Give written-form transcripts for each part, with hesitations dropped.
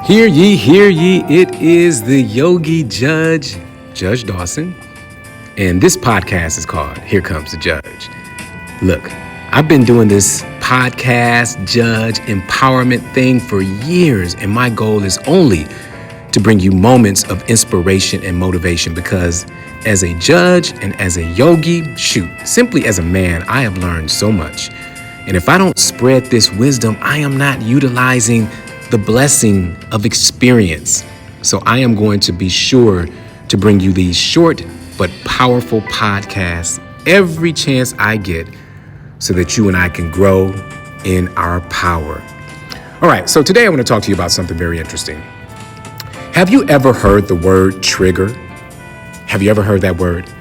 Hear ye, it is the Yogi Judge, Judge Dawson, and this podcast is called Here Comes the Judge. Look, I've been doing this podcast, judge, empowerment thing for years, and my goal is only to bring you moments of inspiration and motivation because as a judge and as a yogi, simply as a man, I have learned so much. And if I don't spread this wisdom, I am not utilizing the blessing of experience. So I am going to be sure to bring you these short but powerful podcasts every chance I get so that you and I can grow in our power. All right, so today I want to talk to you about something very interesting. Have you ever heard the word trigger? Have you ever heard that word?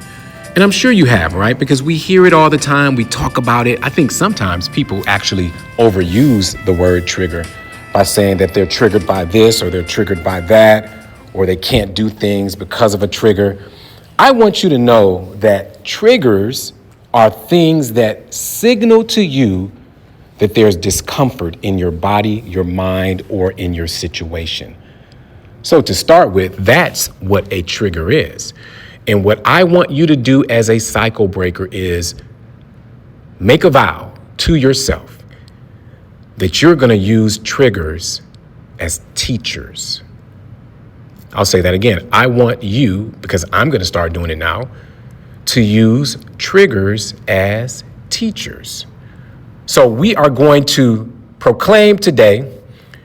And I'm sure you have, right? Because we hear it all the time. We talk about it. I think sometimes people actually overuse the word trigger by saying that they're triggered by this or they're triggered by that, or they can't do things because of a trigger. I want you to know that triggers are things that signal to you that there's discomfort in your body, your mind, or in your situation. So to start with, that's what a trigger is. And what I want you to do as a cycle breaker is make a vow to yourself that you're going to use triggers as teachers. I'll say that again. I want you, because I'm going to start doing it now, to use triggers as teachers. So we are going to proclaim today,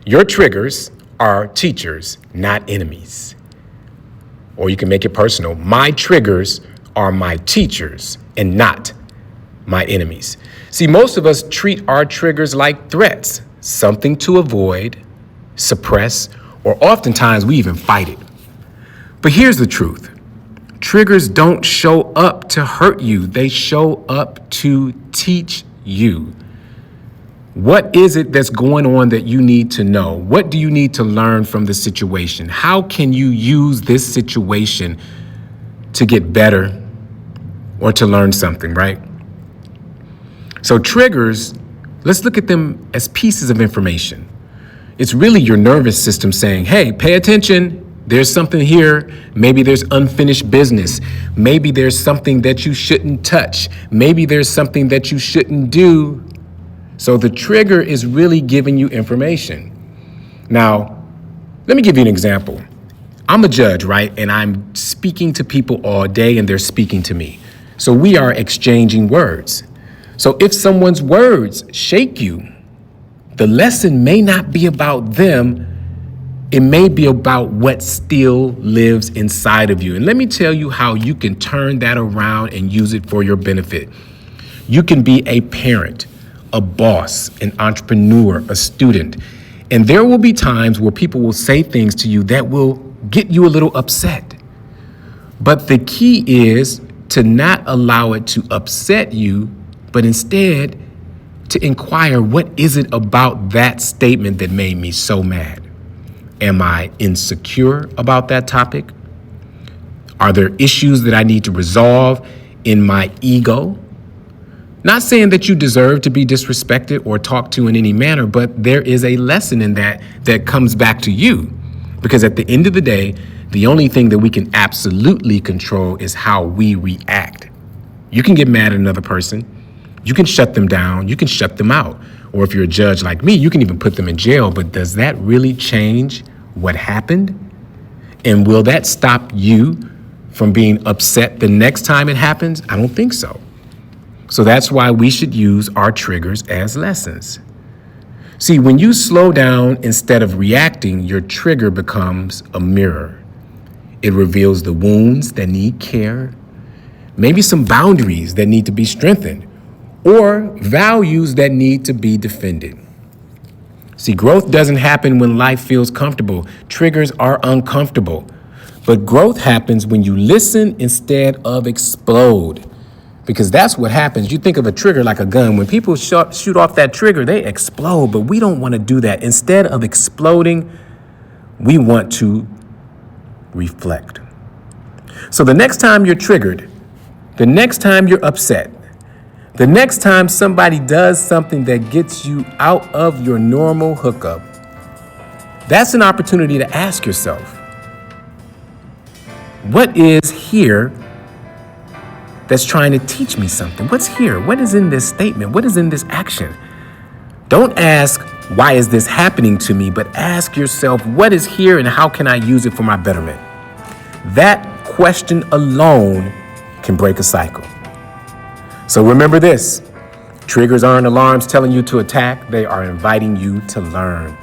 your triggers are teachers, not enemies. Or you can make it personal. My triggers are my teachers and not my enemies. See, most of us treat our triggers like threats, something to avoid, suppress, or oftentimes we even fight it. But here's the truth. Triggers don't show up to hurt you. They show up to teach you. What is it that's going on that you need to know? What do you need to learn from the situation? How can you use this situation to get better or to learn something, right? So triggers, let's look at them as pieces of information. It's really your nervous system saying, hey, pay attention. There's something here. Maybe there's unfinished business. Maybe there's something that you shouldn't touch. Maybe there's something that you shouldn't do. So the trigger is really giving you information. Now, let me give you an example. I'm a judge, right? And I'm speaking to people all day and they're speaking to me. So we are exchanging words. So if someone's words shake you, the lesson may not be about them. It may be about what still lives inside of you. And let me tell you how you can turn that around and use it for your benefit. You can be a parent, a boss, an entrepreneur, a student. And there will be times where people will say things to you that will get you a little upset. But the key is to not allow it to upset you, but instead to inquire, what is it about that statement that made me so mad? Am I insecure about that topic? Are there issues that I need to resolve in my ego? Not saying that you deserve to be disrespected or talked to in any manner, but there is a lesson in that comes back to you. Because at the end of the day, the only thing that we can absolutely control is how we react. You can get mad at another person. You can shut them down. You can shut them out. Or if you're a judge like me, you can even put them in jail. But does that really change what happened? And will that stop you from being upset the next time it happens? I don't think so. So that's why we should use our triggers as lessons. See, when you slow down instead of reacting, your trigger becomes a mirror. It reveals the wounds that need care, maybe some boundaries that need to be strengthened, or values that need to be defended. See, growth doesn't happen when life feels comfortable. Triggers are uncomfortable. But growth happens when you listen instead of explode. Because that's what happens. You think of a trigger like a gun. When people shoot off that trigger, they explode. But we don't want to do that. Instead of exploding, we want to reflect. So the next time you're triggered, the next time you're upset, the next time somebody does something that gets you out of your normal hookup, That's an opportunity to ask yourself, what is here that's trying to teach me something? What's here? What is in this statement? What is in this action? Don't ask, why is this happening to me? But ask yourself, what is here and how can I use it for my betterment? That question alone can break a cycle. So remember this, triggers aren't alarms telling you to attack. They are inviting you to learn.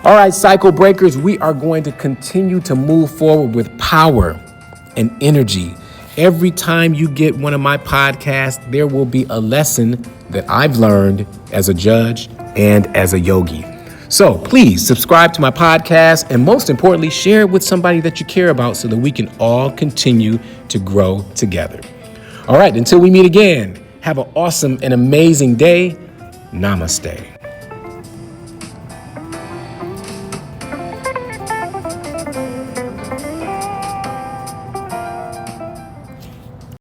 All right, cycle breakers, we are going to continue to move forward with power and energy. Every time you get one of my podcasts, there will be a lesson that I've learned as a judge and as a yogi. So please subscribe to my podcast and most importantly, share it with somebody that you care about so that we can all continue to grow together. All right, until we meet again, have an awesome and amazing day. Namaste.